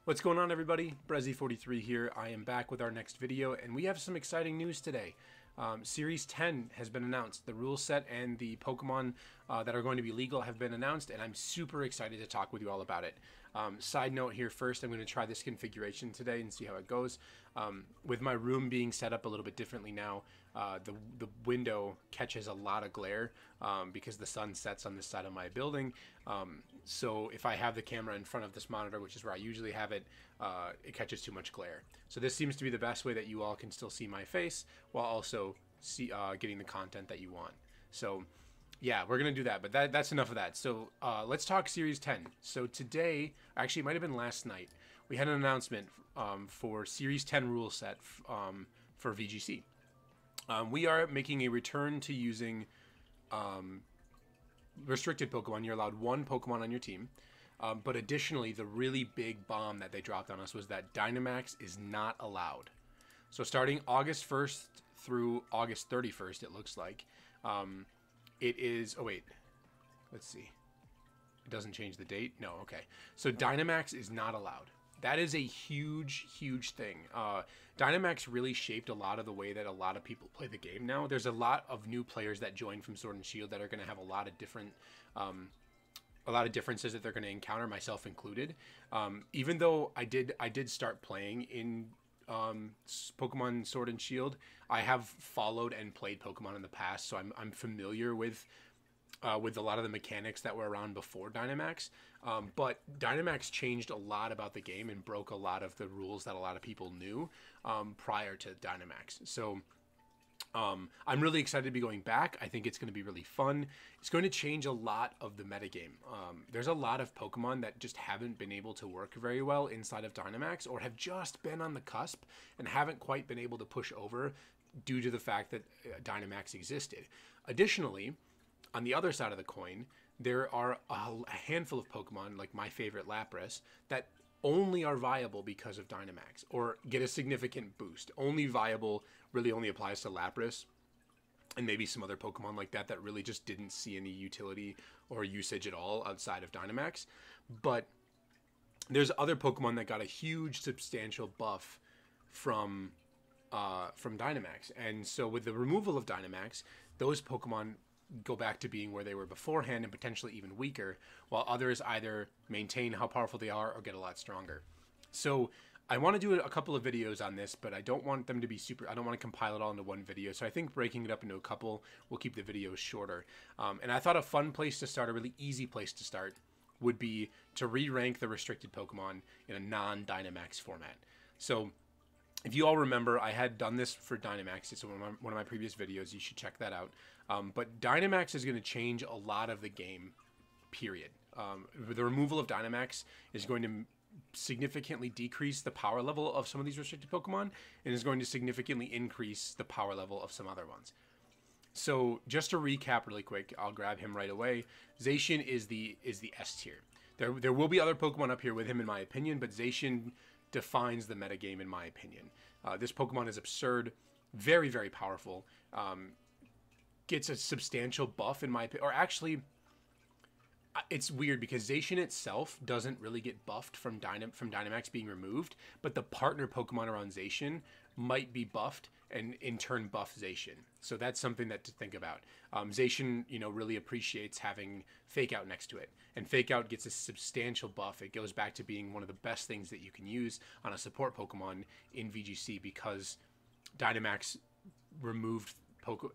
What's going on, everybody? Brezzy43 here. I am back with our next video, and we have some exciting news today. Series 10 has been announced. The rule set and the Pokemon that are going to be legal have been announced, and I'm super excited to talk with you all about it. Side note here first, I'm going to try this configuration today and see how it goes. With my room being set up a little bit differently now, the window catches a lot of glare because the sun sets on this side of my building. So if I have the camera in front of this monitor, which is where I usually have it, it catches too much glare. So this seems to be the best way that you all can still see my face while also getting the content that you want. So yeah, we're going to do that, but that's enough of that. So let's talk Series 10. So today, actually it might have been last night, we had an announcement for Series 10 rule set for VGC. We are making a return to using restricted Pokemon. You're allowed one Pokemon on your team. But additionally, the really big bomb that they dropped on us was that Dynamax is not allowed. So starting August 1st through August 31st, it looks like, it is... Oh, wait. Let's see. It doesn't change the date? No, okay. So Dynamax is not allowed. That is a huge, huge thing. Dynamax really shaped a lot of the way that a lot of people play the game now. There's a lot of new players that joined from Sword and Shield that are going to have a lot of different... a lot of differences that they're going to encounter, myself included. Even though I did start playing in Pokemon Sword and Shield, I have followed and played Pokemon in the past, so I'm familiar with a lot of the mechanics that were around before Dynamax. But Dynamax changed a lot about the game and broke a lot of the rules that a lot of people knew prior to Dynamax. So I'm really excited to be going back. I think it's going to be really fun. It's going to change a lot of the metagame. There's a lot of Pokemon that just haven't been able to work very well inside of Dynamax, or have just been on the cusp and haven't quite been able to push over due to the fact that Dynamax existed. Additionally, on the other side of the coin, there are a handful of Pokemon, like my favorite Lapras, that only are viable because of Dynamax, or get a significant boost. Only viable really only applies to Lapras and maybe some other Pokemon like that that really just didn't see any utility or usage at all outside of Dynamax. But there's other Pokemon that got a huge substantial buff from Dynamax. And so with the removal of Dynamax, those Pokemon go back to being where they were beforehand and potentially even weaker, while others either maintain how powerful they are or get a lot stronger. So I want to do a couple of videos on this, but I don't want them to be I don't want to compile it all into one video. So I think breaking it up into a couple will keep the videos shorter. And I thought a fun place to start, a really easy place to start, would be to re-rank the restricted Pokemon in a non-Dynamax format. So if you all remember, I had done this for Dynamax. It's one of my previous videos. You should check that out. But Dynamax is going to change a lot of the game, period. The removal of Dynamax is going to significantly decrease the power level of some of these restricted Pokemon, and is going to significantly increase the power level of some other ones. So just to recap really quick, I'll grab him right away. Zacian is the S tier. There will be other Pokemon up here with him, in my opinion, but Zacian defines the metagame, in my opinion. This Pokemon is absurd, very, very powerful. Gets a substantial buff, in my opinion. Or actually, it's weird because Zacian itself doesn't really get buffed from Dynamax being removed, but the partner Pokemon around Zacian might be buffed and in turn buff Zacian. So that's something to think about. Zacian, really appreciates having Fake Out next to it, and Fake Out gets a substantial buff. It goes back to being one of the best things that you can use on a support Pokemon in VGC, because Dynamax removed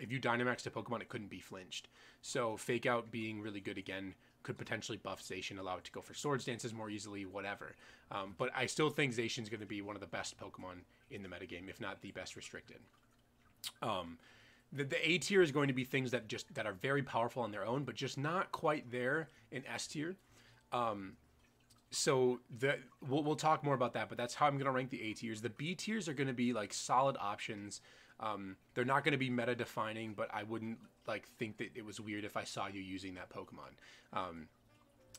if you Dynamaxed a Pokemon, it couldn't be flinched. So Fake Out being really good again could potentially buff Zacian, allow it to go for Swords Dances more easily, whatever. But I still think Zacian's going to be one of the best Pokemon in the metagame, if not the best restricted. The A tier is going to be things that are very powerful on their own, but just not quite there in S tier. So we'll talk more about that, but that's how I'm going to rank the A tiers. The B tiers are going to be like solid options. They're not going to be meta defining, but I wouldn't think that it was weird if I saw you using that Pokemon.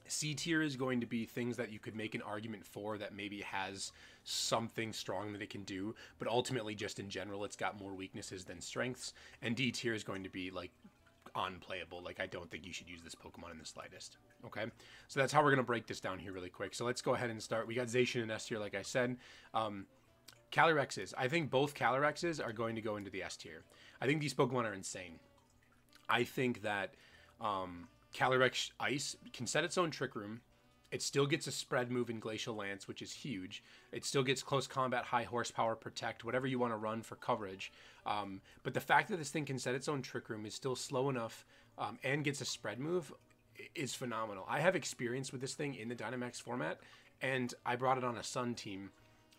C tier is going to be things that you could make an argument for, that maybe has something strong that it can do, but ultimately just in general it's got more weaknesses than strengths. And D tier is going to be like unplayable. Like, I don't think you should use this Pokemon in the slightest. Okay, so that's how we're going to break this down here really quick. So let's go ahead and start. We got Zacian in S tier, like I said. Calyrexes. I think both Calyrexes are going to go into the S tier. I think these Pokemon are insane. I think that Calyrex Ice can set its own Trick Room. It still gets a spread move in Glacial Lance, which is huge. It still gets close combat, high horsepower, protect, whatever you want to run for coverage. But the fact that this thing can set its own Trick Room, is still slow enough, and gets a spread move is phenomenal. I have experience with this thing in the Dynamax format, and I brought it on a Sun team.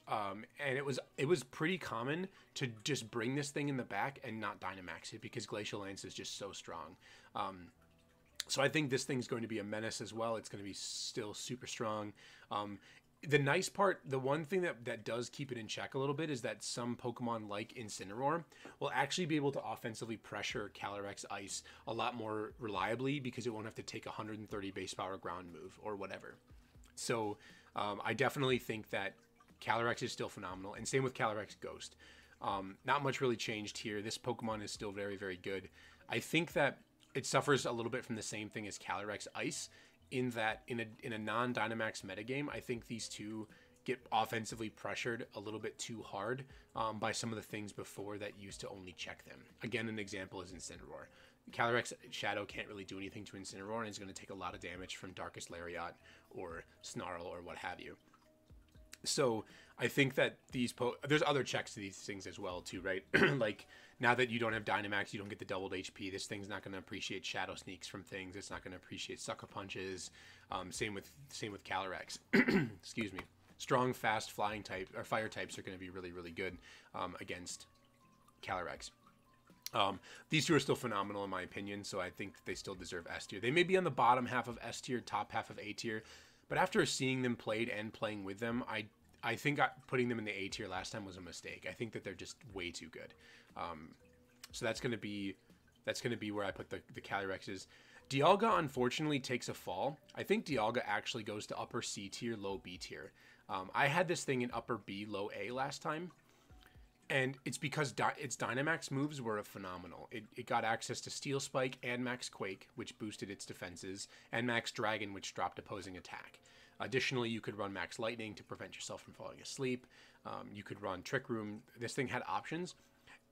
And it was pretty common to just bring this thing in the back and not Dynamax it, because Glacial Lance is just so strong. So I think this thing's going to be a menace as well. It's going to be still super strong. The nice part, the one thing that does keep it in check a little bit, is that some Pokemon like Incineroar will actually be able to offensively pressure Calyrex Ice a lot more reliably, because it won't have to take 130 base power ground move or whatever. So I definitely think that Calyrex is still phenomenal, and same with Calyrex Ghost. Not much really changed here. This Pokemon is still very, very good. I think that it suffers a little bit from the same thing as Calyrex Ice, in that in a non-Dynamax metagame, I think these two get offensively pressured a little bit too hard by some of the things before that used to only check them. Again, an example is Incineroar. Calyrex Shadow can't really do anything to Incineroar, and is going to take a lot of damage from Darkest Lariat or Snarl or what have you. So I think that there's other checks to these things as well too, right? Like, now that you don't have Dynamax, you don't get the doubled HP. This thing's not going to appreciate Shadow Sneaks from things. It's not going to appreciate Sucker Punches. Same with Calyrex. Excuse me. Strong, fast, flying type or fire types are going to be really, really good against Calyrex. These two are still phenomenal in my opinion, so I think they still deserve S tier. They may be on the bottom half of S tier, top half of A tier. But after seeing them played and playing with them, I think putting them in the A tier last time was a mistake. I think that they're just way too good. So that's gonna be where I put the Calyrexes. Dialga unfortunately takes a fall. I think Dialga actually goes to upper C tier, low B tier. I had this thing in upper B, low A last time. And it's because its Dynamax moves were phenomenal. It got access to Steel Spike and Max Quake, which boosted its defenses, and Max Dragon, which dropped opposing attack. Additionally, you could run Max Lightning to prevent yourself from falling asleep. You could run Trick Room. This thing had options.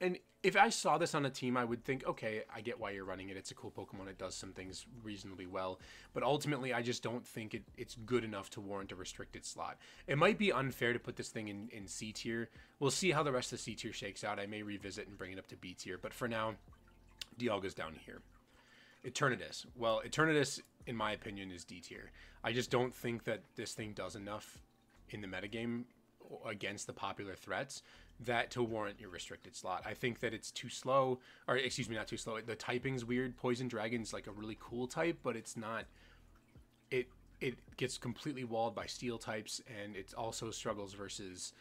And if I saw this on a team, I would think, okay, I get why you're running it. It's a cool Pokemon. It does some things reasonably well. But ultimately, I just don't think it's good enough to warrant a restricted slot. It might be unfair to put this thing in C tier. We'll see how the rest of the C tier shakes out. I may revisit and bring it up to B tier. But for now, Dialga's down here. Eternatus. Well, Eternatus, in my opinion, is D tier. I just don't think that this thing does enough in the metagame against the popular threats that to warrant your restricted slot. I think that it's too slow, or excuse me, not too slow. The typing's weird. Poison Dragon's like a really cool type, but it's not. It gets completely walled by steel types, and it also struggles versus,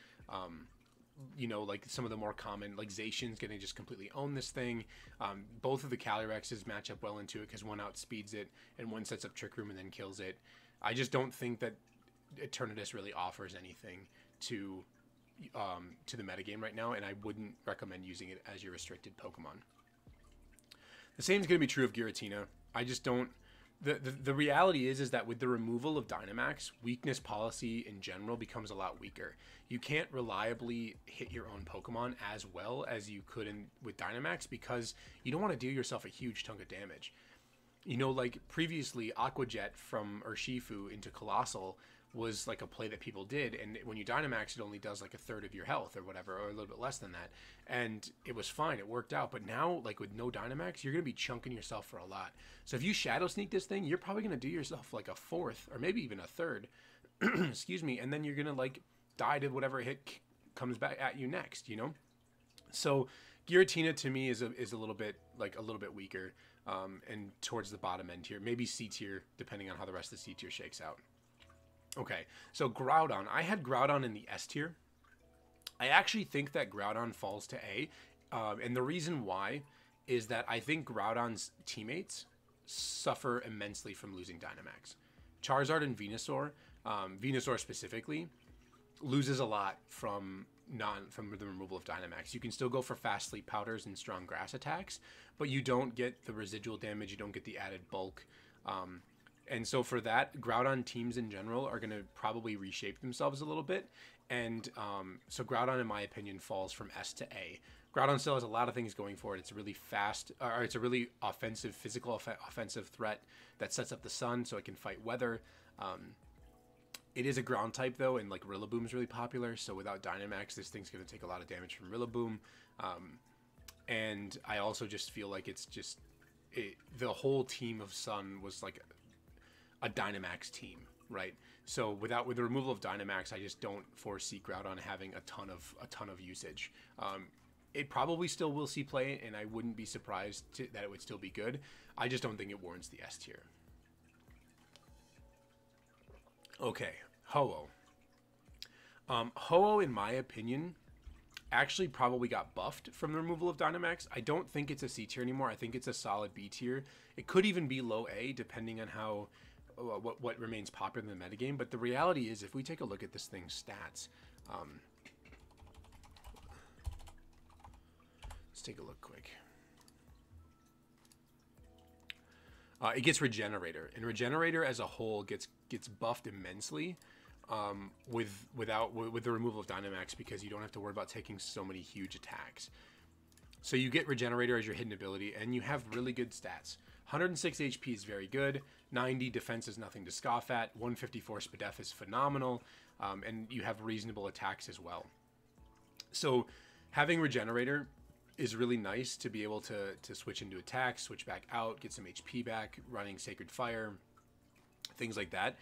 you know, like some of the more common, like Zacian's gonna just completely own this thing. Both of the Calyrexes match up well into it because one outspeeds it and one sets up Trick Room and then kills it. I just don't think that Eternatus really offers anything to the metagame right now, and I wouldn't recommend using it as your restricted Pokemon. The same is going to be true of Giratina. I just don't. The reality is that with the removal of Dynamax, weakness policy in general becomes a lot weaker. You can't reliably hit your own Pokemon as well as you could with Dynamax because you don't want to deal yourself a huge chunk of damage. You know, like previously, Aqua Jet from Urshifu into Colossal was like a play that people did, and when you Dynamax, it only does like a third of your health or whatever, or a little bit less than that, and it was fine, it worked out. But now, like with no Dynamax, you're gonna be chunking yourself for a lot. So if you Shadow Sneak this thing, you're probably gonna do yourself like a fourth or maybe even a third excuse me, and then you're gonna like die to whatever hit comes back at you next, you know. So Giratina to me is a little bit weaker, and towards the bottom end here, maybe C tier depending on how the rest of the C tier shakes out. Okay, so Groudon. I had Groudon in the S tier. I actually think that Groudon falls to A, and the reason why is that I think Groudon's teammates suffer immensely from losing Dynamax. Charizard and Venusaur, Venusaur specifically, loses a lot from from the removal of Dynamax. You can still go for fast sleep powders and strong grass attacks, but you don't get the residual damage. You don't get the added bulk. And so for that, Groudon teams in general are going to probably reshape themselves a little bit. And so Groudon, in my opinion, falls from S to A. Groudon still has a lot of things going for it. It's a really fast, or it's a really offensive, offensive threat that sets up the sun so it can fight weather. It is a ground type though, and like Rillaboom's really popular. So without Dynamax, this thing's going to take a lot of damage from Rillaboom. And I also just feel like it's just the whole team of Sun was like a Dynamax team, right? So with the removal of Dynamax, I just don't foresee Groudon having a ton of usage. It probably still will see play, and I wouldn't be surprised that it would still be good. I just don't think it warrants the S tier. Okay, Ho-Oh. Ho-Oh, in my opinion, actually probably got buffed from the removal of Dynamax. I don't think it's a C tier anymore. I think it's a solid B tier. It could even be low A, depending on how what remains popular in the metagame. But the reality is, if we take a look at this thing's stats, let's take a look quick. It gets Regenerator, and Regenerator as a whole gets buffed immensely with the removal of Dynamax, because you don't have to worry about taking so many huge attacks. So you get Regenerator as your hidden ability, and you have really good stats. 106 HP is very good. 90 defense is nothing to scoff at. 154 Spadef is phenomenal, and you have reasonable attacks as well. So having Regenerator is really nice to be able to switch into attack, switch back out, get some HP back, running Sacred Fire, things like that.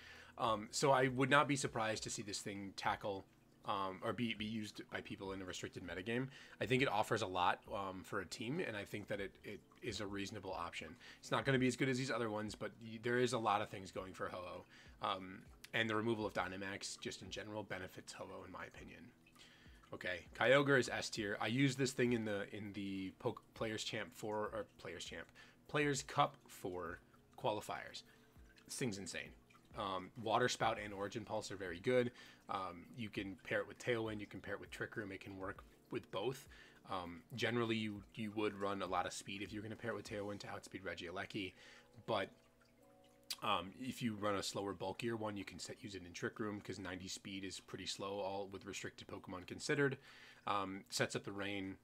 So I would not be surprised to see this thing tackle or be used by people in a restricted metagame. I think it offers a lot for a team, and I think that it is a reasonable option. It's not going to be as good as these other ones, but there is a lot of things going for Ho-Oh. And the removal of Dynamax just in general benefits Ho-Oh, in my opinion. Okay, Kyogre is S tier. I used this thing in the Players Cup for qualifiers. This thing's insane. Water Spout and Origin Pulse are very good. You can pair it with Tailwind. You can pair it with Trick Room. It can work with both. Generally, you would run a lot of speed if you're going to pair it with Tailwind to outspeed Regieleki, but if you run a slower, bulkier one, you can use it in Trick Room, because 90 speed is pretty slow, all with restricted Pokemon considered. Sets up the rain,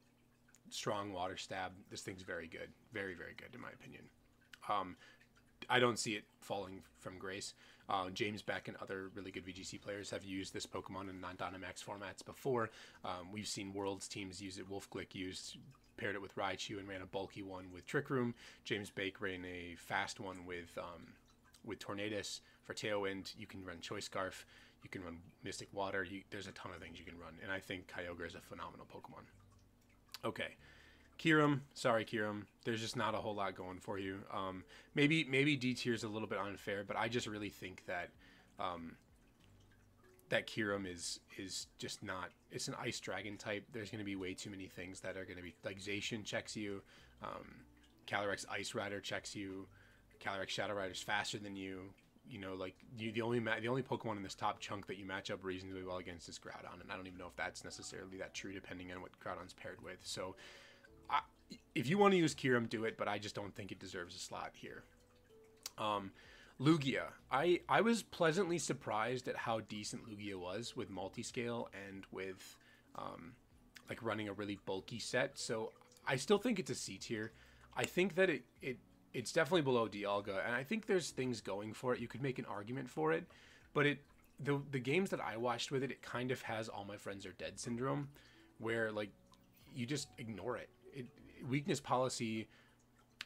strong Water Stab. This thing's very good. Very, very good, in my opinion. I don't see it falling from grace. James Beck and other really good VGC players have used this Pokemon in non-Dynamax formats before. We've seen Worlds teams use it. Wolf Glick paired it with Raichu and ran a bulky one with Trick Room. James Bake ran a fast one with Tornadus for Tailwind. You can run Choice Scarf. You can run Mystic Water. There's a ton of things you can run, and I think Kyogre is a phenomenal Pokemon. Okay. Kyurem, sorry Kyurem, there's just not a whole lot going for you. Maybe D tier is a little bit unfair, but I just really think that that Kyurem is just not. It's an Ice Dragon type. There's going to be way too many things that are going to be like Zacian checks you, Calyrex Ice Rider checks you, Calyrex Shadow Rider is faster than you. You know, like the only Pokemon in this top chunk that you match up reasonably well against is Groudon, and I don't even know if that's necessarily that true, depending on what Groudon's paired with. So. If you want to use Kyurem, do it, but I just don't think it deserves a slot here. Lugia. I was pleasantly surprised at how decent Lugia was with multiscale and with like running a really bulky set. So I still think it's a C tier. I think that it's definitely below Dialga, and I think there's things going for it. You could make an argument for it, but the games that I watched with it, it kind of has All My Friends Are Dead syndrome, where like you just ignore it. Weakness policy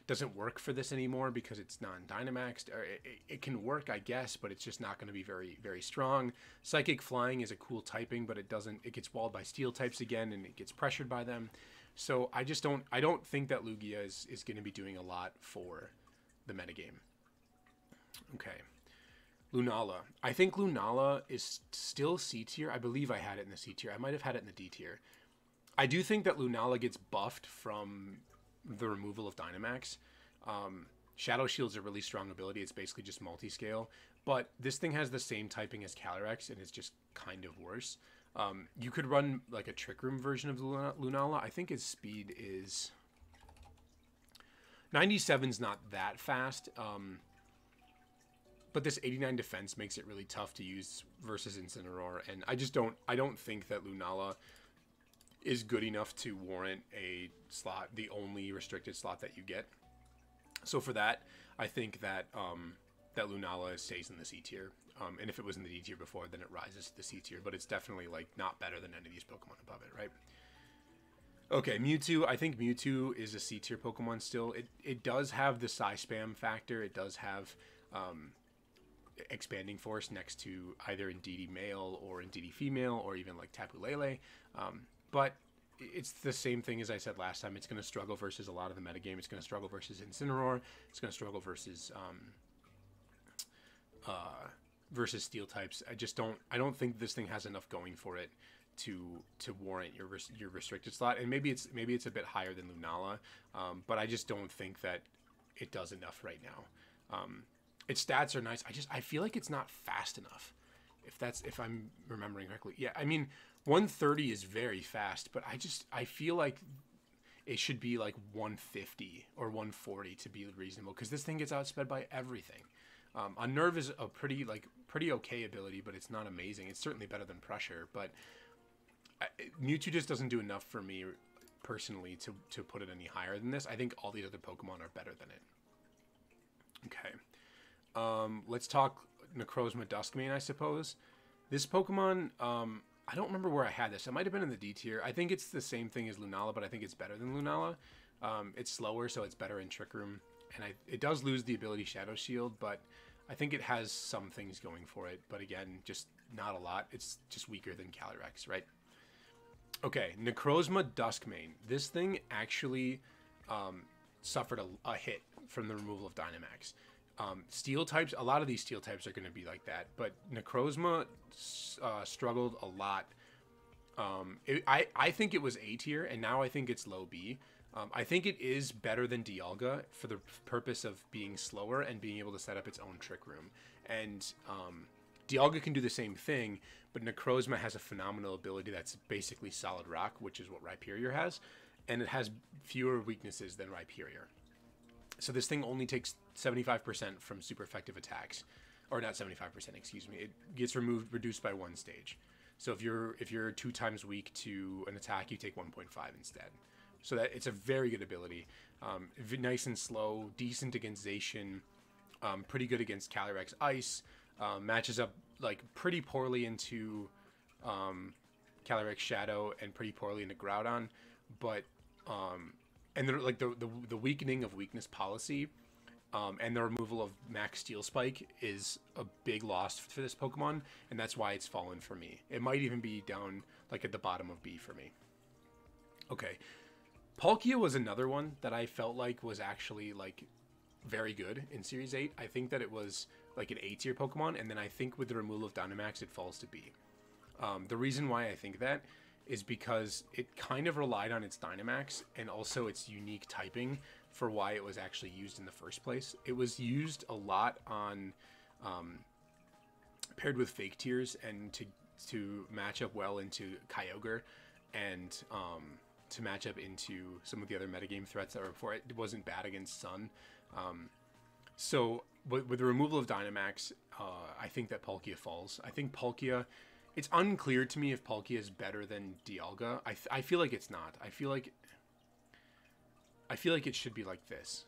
doesn't work for this anymore because it's non-Dynamaxed. Or it can work, I guess, but it's just not going to be very, very strong. Psychic Flying is a cool typing, but it gets walled by Steel types again, and it gets pressured by them. So I don't think that Lugia is going to be doing a lot for the metagame. Okay. Lunala. I think Lunala is still C tier. I believe I had it in the C tier. I might have had it in the D tier. I do think that Lunala gets buffed from the removal of Dynamax. Shadow Shield's a really strong ability. It's basically just multi-scale. But this thing has the same typing as Calyrex, and it's just kind of worse. You could run like a Trick Room version of Lunala. I think his speed is 97's not that fast. But this 89 defense makes it really tough to use versus Incineroar, and I don't think that Lunala is good enough to warrant a slot, the only restricted slot that you get. So for that, I think that that Lunala stays in the C tier. And if it was in the D tier before, then it rises to the C tier. But it's definitely like not better than any of these Pokemon above it, right? Okay, Mewtwo. I think Mewtwo is a C tier Pokemon still. It does have the Psy Spam factor. It does have Expanding Force next to either Indeedee male or Indeedee female or even like Tapu Lele. But it's the same thing as I said last time. It's going to struggle versus a lot of the metagame. It's going to struggle versus Incineroar. It's going to struggle versus versus Steel types. I don't think this thing has enough going for it to warrant your restricted slot. And maybe it's a bit higher than Lunala, but I just don't think that it does enough right now. Its stats are nice. I feel like it's not fast enough. If I'm remembering correctly. Yeah, I mean 130 is very fast, but I feel like it should be like 150 or 140 to be reasonable, because this thing gets outsped by everything. Unnerve is a pretty okay ability, but it's not amazing. It's certainly better than Pressure, but Mewtwo just doesn't do enough for me personally to put it any higher than this. I think all these other Pokemon are better than it. Okay. Let's talk Necrozma Duskmane, I suppose. This Pokemon, I don't remember where I had this. It might have been in the D tier. I think it's the same thing as Lunala, but I think it's better than Lunala. It's slower, so it's better in Trick Room. And it does lose the ability Shadow Shield, but I think it has some things going for it. But again, just not a lot. It's just weaker than Calyrex, right? Okay, Necrozma Duskmane. This thing actually suffered a hit from the removal of Dynamax. Steel types, a lot of these steel types are going to be like that, but Necrozma struggled a lot. I think it was A tier, and now I think it's low B. I think it is better than Dialga for the purpose of being slower and being able to set up its own Trick Room. And Dialga can do the same thing, but Necrozma has a phenomenal ability that's basically Solid Rock, which is what Rhyperior has, and it has fewer weaknesses than Rhyperior. So this thing only takes 75% from super effective attacks, or not 75%, excuse me. It gets reduced by 1 stage. So if you're 2 times weak to an attack, you take 1.5 instead. So that it's a very good ability. Nice and slow, decent against Zacian, pretty good against Calyrex Ice. Matches up like pretty poorly into Calyrex Shadow and pretty poorly into Groudon, but and like the weakening of weakness policy and the removal of Max Steel Spike is a big loss for this Pokemon, and that's why it's fallen for me. It might even be down like at the bottom of B for me. Okay, Palkia was another one that I felt like was actually like very good in Series 8. I think that it was like an A tier Pokemon, and then I think with the removal of Dynamax it falls to B. The reason why I think that is because it kind of relied on its Dynamax and also its unique typing for why it was actually used in the first place. It was used a lot on paired with Fake Tears and to match up well into Kyogre and to match up into some of the other metagame threats that were before it. It wasn't bad against Sun. So with the removal of Dynamax, I think that Palkia falls. I think Palkia... It's unclear to me if Palkia is better than Dialga. I feel like it's not. I feel like it should be like this.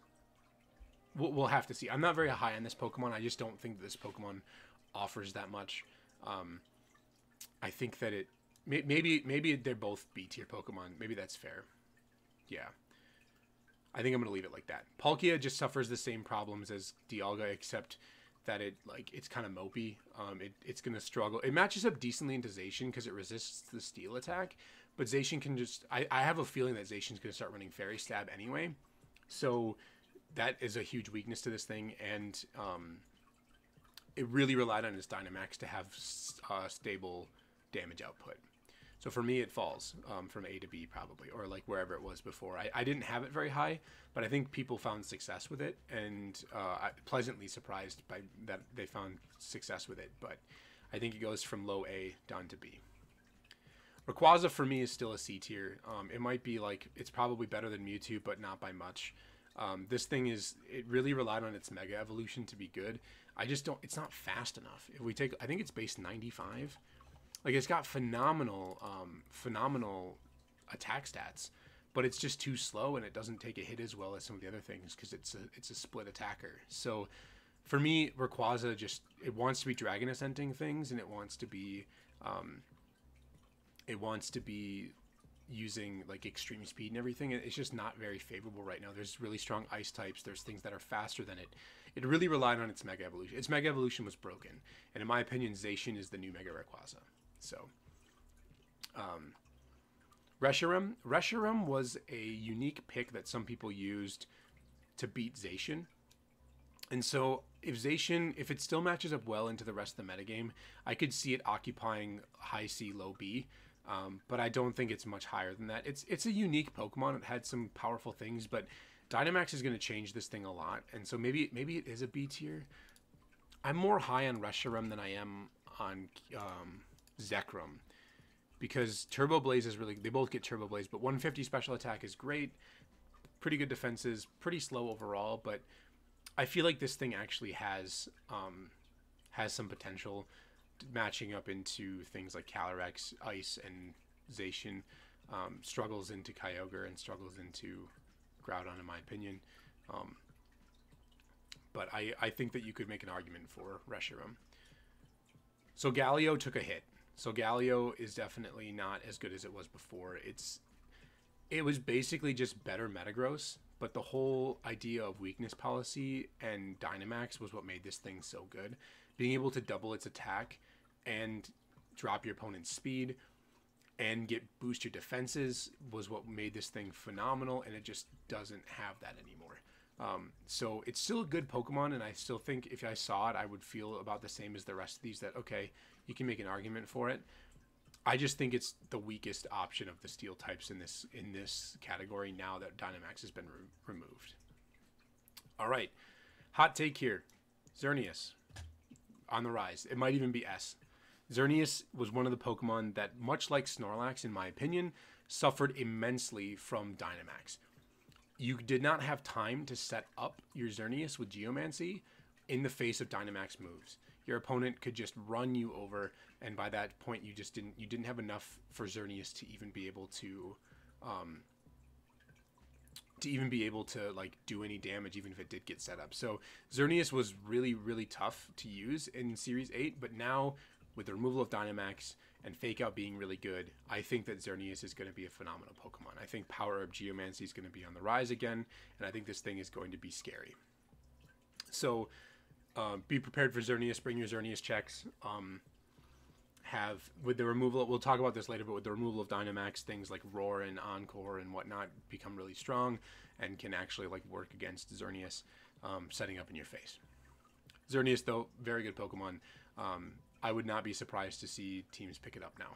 We'll have to see. I'm not very high on this Pokemon. I just don't think that this Pokemon offers that much. I think that it... Maybe they're both B tier Pokemon. Maybe that's fair. Yeah. I think I'm going to leave it like that. Palkia just suffers the same problems as Dialga, except that it's kind of mopey. It's going to struggle. It matches up decently into Zacian because it resists the steel attack, but Zacian can just... I have a feeling that Zacian's going to start running Fairy Stab anyway, so that is a huge weakness to this thing, and it really relied on its Dynamax to have stable damage output. So for me, it falls from A to B probably, or like wherever it was before. I didn't have it very high, but I think people found success with it, and I'm pleasantly surprised by that they found success with it. But I think it goes from low A down to B. Rayquaza for me is still a C tier. It might be like, it's probably better than Mewtwo, but not by much. This thing it really relied on its Mega Evolution to be good. I just don't, it's not fast enough. If we take, I think it's base 95. Like, it's got phenomenal attack stats, but it's just too slow, and it doesn't take a hit as well as some of the other things because it's a split attacker. So for me, Rayquaza just, it wants to be Dragon Ascenting things, and it wants to be using like extreme speed and everything. It's just not very favorable right now. There's really strong ice types. There's things that are faster than it. It really relied on its Mega Evolution. Its Mega Evolution was broken, and in my opinion, Zacian is the new Mega Rayquaza. So, Reshiram was a unique pick that some people used to beat Zacian. And so if it still matches up well into the rest of the metagame, I could see it occupying high C, low B. But I don't think it's much higher than that. It's a unique Pokemon. It had some powerful things, but Dynamax is going to change this thing a lot. And so maybe it is a B tier. I'm more high on Reshiram than I am on Zekrom, because Turbo Blaze is really, they both get Turbo Blaze, but 150 special attack is great. Pretty good defenses, pretty slow overall, but I feel like this thing actually has some potential matching up into things like Calyrex, Ice, and Zacian. Struggles into Kyogre and struggles into Groudon, in my opinion. But I think that you could make an argument for Reshiram. So Galio took a hit. So Galio is definitely not as good as it was before. It was basically just better Metagross, but the whole idea of weakness policy and Dynamax was what made this thing so good. Being able to double its attack and drop your opponent's speed and boost your defenses was what made this thing phenomenal, and it just doesn't have that anymore. So it's still a good Pokemon, and I still think if I saw it, I would feel about the same as the rest of these, that, okay, you can make an argument for it. I just think it's the weakest option of the steel types in this category now that Dynamax has been removed. All right, hot take here. Xerneas on the rise. It might even be S. Xerneas was one of the Pokemon that, much like Snorlax, in my opinion, suffered immensely from Dynamax. You did not have time to set up your Xerneas with Geomancy in the face of Dynamax moves. Your opponent could just run you over, and by that point, you didn't have enough for Xerneas to even be able to like do any damage, even if it did get set up. So Xerneas was really, really tough to use in Series 8, but now with the removal of Dynamax and Fake Out being really good, I think that Xerneas is going to be a phenomenal Pokemon. I think Power Up Geomancy is going to be on the rise again, and I think this thing is going to be scary. So be prepared for Xerneas. Bring your Xerneas checks. With the removal, we'll talk about this later, but with the removal of Dynamax, things like Roar and Encore and whatnot become really strong and can actually like work against Xerneas, setting up in your face. Xerneas, though, very good Pokemon. I would not be surprised to see teams pick it up now.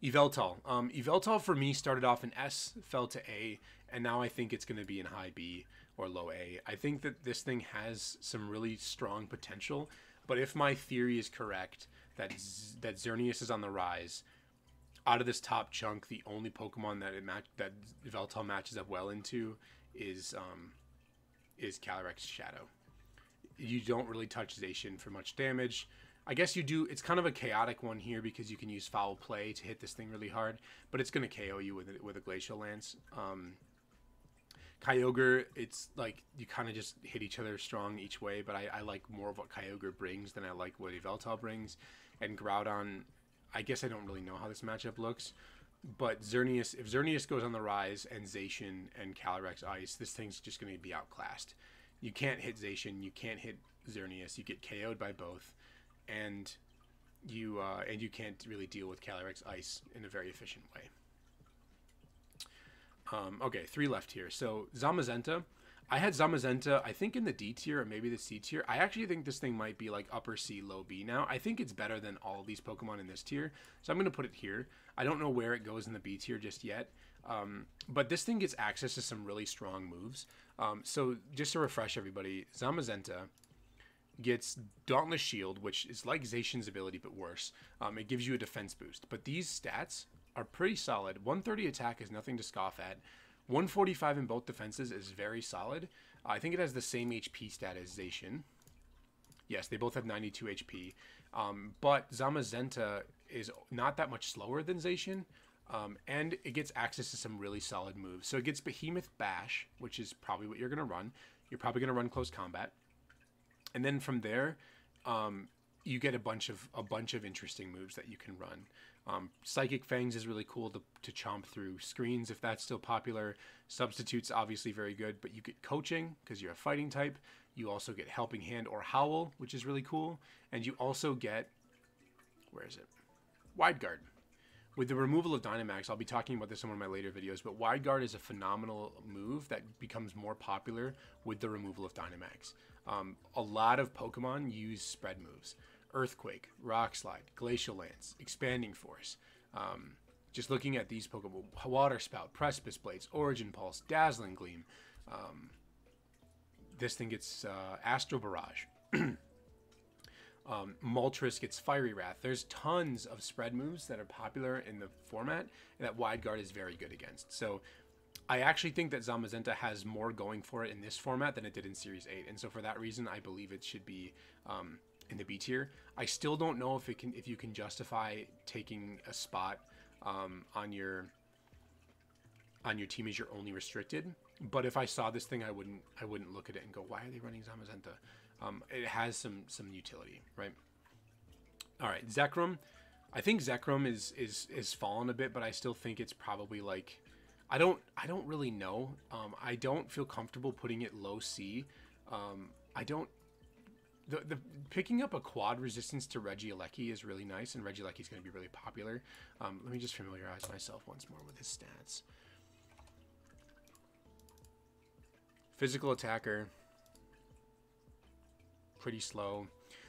Yveltal. Yveltal for me started off in S, fell to A, and now I think it's going to be in high B or low A. I think that this thing has some really strong potential, but if my theory is correct, that Xerneas is on the rise, out of this top chunk, the only Pokemon that Yveltal matches up well into is Calyrex Shadow. You don't really touch Zacian for much damage. I guess you do. It's kind of a chaotic one here because you can use Foul Play to hit this thing really hard, but it's going to KO you with a Glacial Lance. Kyogre, it's like you kind of just hit each other strong each way, but I like more of what Kyogre brings than I like what Yveltal brings. And Groudon, I guess I don't really know how this matchup looks, but Xerneas, if Xerneas goes on the rise and Zacian and Calyrex Ice, this thing's just going to be outclassed. You can't hit Zacian, you can't hit Xerneas, you get KO'd by both, and you can't really deal with Calyrex Ice in a very efficient way. Okay, 3 left here. So Zamazenta, I had Zamazenta, I think in the D tier or maybe the C tier. I actually think this thing might be like upper C, low B now. I think it's better than all of these Pokemon in this tier, so I'm going to put it here. I don't know where it goes in the B tier just yet, but this thing gets access to some really strong moves. So just to refresh everybody, Zamazenta, gets Dauntless Shield, which is like Zacian's ability but worse. It gives you a defense boost. But these stats are pretty solid. 130 attack is nothing to scoff at. 145 in both defenses is very solid. I think it has the same HP stat as Zacian. Yes, they both have 92 HP. But Zamazenta is not that much slower than Zacian. And it gets access to some really solid moves. So it gets Behemoth Bash, which is probably what you're going to run. You're probably going to run close combat. And then from there, you get a bunch of interesting moves that you can run. Psychic Fangs is really cool to chomp through screens if that's still popular. Substitute's obviously very good, but you get Coaching because you're a fighting type. You also get Helping Hand or Howl, which is really cool. And you also get, where is it? Wide Guard. With the removal of Dynamax, I'll be talking about this in one of my later videos, but Wide Guard is a phenomenal move that becomes more popular with the removal of Dynamax. A lot of Pokemon use spread moves. Earthquake, Rock Slide, Glacial Lance, Expanding Force. Just looking at these Pokemon, Water Spout, Precipice Blades, Origin Pulse, Dazzling Gleam. This thing gets Astro Barrage. Moltres gets Fiery Wrath. There's tons of spread moves that are popular in the format and that Wide Guard is very good against. So I actually think that Zamazenta has more going for it in this format than it did in Series 8. And so for that reason, I believe it should be in the B tier. I still don't know if you can justify taking a spot on your team as your only restricted. But if I saw this thing, I wouldn't look at it and go, why are they running Zamazenta? It has some utility, right? All right, Zekrom. I think Zekrom is fallen a bit, but I still think it's probably like, I don't really know. I don't feel comfortable putting it low C. The picking up a quad resistance to Regieleki is really nice, and Regieleki is going to be really popular. Let me just familiarize myself once more with his stats. Physical attacker. Pretty slow.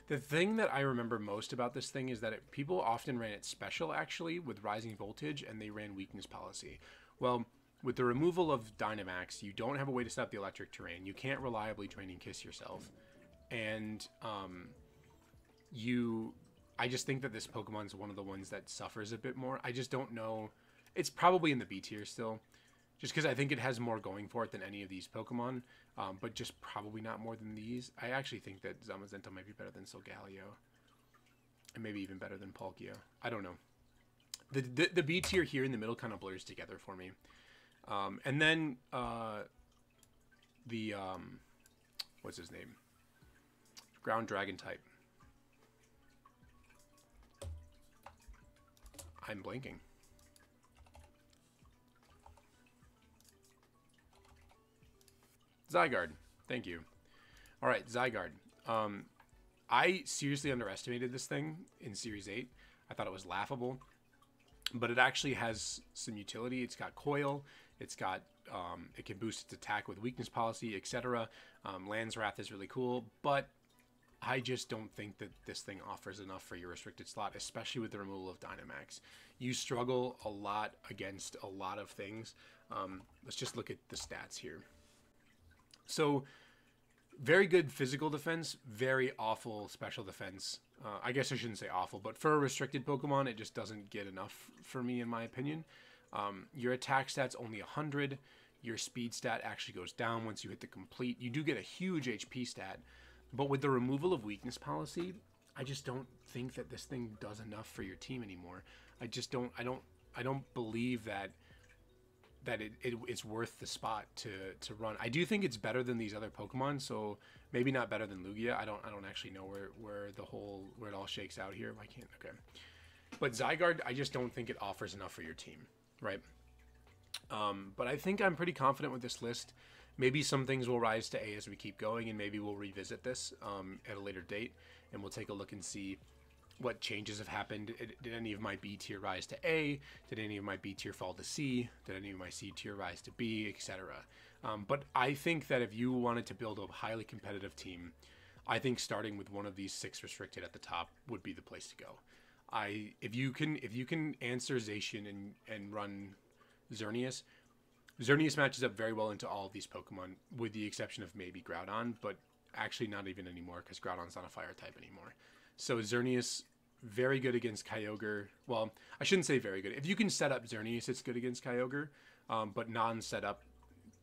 The thing that I remember most about this thing is that people often ran it special, actually, with Rising Voltage, and they ran Weakness Policy. Well, with the removal of Dynamax, you don't have a way to stop the electric terrain. You can't reliably train and kiss yourself. And I just think that this Pokemon's one of the ones that suffers a bit more. I just don't know. It's probably in the B tier still, just because I think it has more going for it than any of these Pokemon, but just probably not more than these. I actually think that Zamazenta might be better than Solgaleo, and maybe even better than Palkia. I don't know. The B tier here in the middle kind of blurs together for me. And then what's his name? Ground Dragon type. I'm blanking. Zygarde. Thank you. All right, Zygarde. I seriously underestimated this thing in Series 8. I thought it was laughable. But it actually has some utility. It's got Coil. It's got, it can boost its attack with Weakness Policy, etc. Land's Wrath is really cool. But I just don't think that this thing offers enough for your restricted slot, especially with the removal of Dynamax. You struggle a lot against a lot of things. Let's just look at the stats here. So, very good physical defense, very awful special defense. I guess I shouldn't say awful, but for a restricted Pokemon, it just doesn't get enough for me, in my opinion. Your attack stat's only 100. Your speed stat actually goes down once you hit the complete. You do get a huge HP stat, but with the removal of Weakness Policy, I just don't think that this thing does enough for your team anymore. I just don't. I don't believe that it's worth the spot to run. I do think it's better than these other Pokemon, so maybe not better than Lugia. I don't actually know where it all shakes out here. I can't. Okay, but Zygarde, I just don't think it offers enough for your team, right? But I think I'm pretty confident with this list. Maybe some things will rise to A as we keep going, and maybe we'll revisit this at a later date, and we'll take a look and see what changes have happened. Did any of my B tier rise to A? Did any of my B tier fall to C? Did any of my C tier rise to B, etc.? But I think that if you wanted to build a highly competitive team, I think starting with one of these 6 restricted at the top would be the place to go. If you can answer Zacian and run Xerneas. Xerneas matches up very well into all of these Pokemon, with the exception of maybe Groudon, but Actually, not even anymore, because Groudon's not a fire type anymore. So Xerneas, very good against Kyogre. Well, I shouldn't say very good. If you can set up Xerneas, it's good against Kyogre. But non-setup,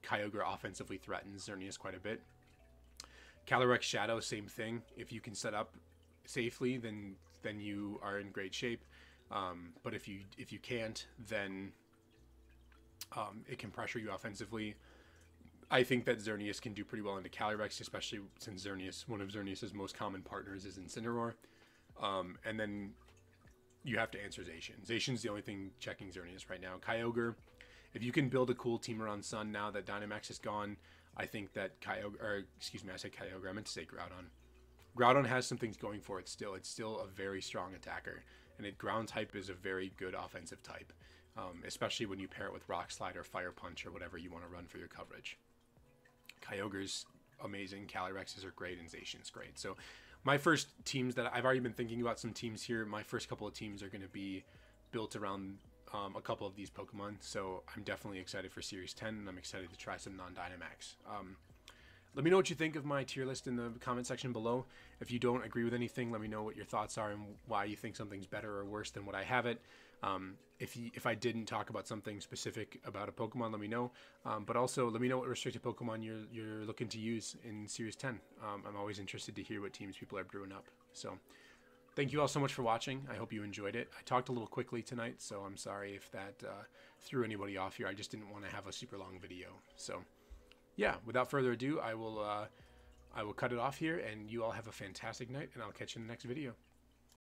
Kyogre offensively threatens Xerneas quite a bit. Calyrex Shadow, same thing. If you can set up safely, then you are in great shape. But if you can't, then it can pressure you offensively. I think that Xerneas can do pretty well into Calyrex, especially since one of Xerneas' most common partners is Incineroar. And then you have to answer Zacian. Zacian's the only thing checking Xerneas right now. Kyogre, if you can build a cool team around Sun now that Dynamax is gone, I think that Kyogre, or excuse me, I said Kyogre, I meant to say Groudon. Groudon has some things going for it still. It's still a very strong attacker, and ground type is a very good offensive type, especially when you pair it with Rock Slide or Fire Punch or whatever you want to run for your coverage. Kyogre's amazing, Calyrexes are great, and Zacian's great. So my first teams that I've already been thinking about some teams here, my first couple of teams are going to be built around a couple of these Pokemon. So I'm definitely excited for Series 10, and I'm excited to try some non-Dynamax. Let me know what you think of my tier list in the comment section below. If you don't agree with anything, let me know what your thoughts are and why you think something's better or worse than what I have it. If I didn't talk about something specific about a Pokemon, let me know. But also, let me know what restricted Pokemon you're looking to use in Series 10. I'm always interested to hear what teams people are brewing up. So, thank you all so much for watching. I hope you enjoyed it. I talked a little quickly tonight, so I'm sorry if that threw anybody off here. I just didn't want to have a super long video. So, yeah, without further ado, I will cut it off here, and you all have a fantastic night, and I'll catch you in the next video.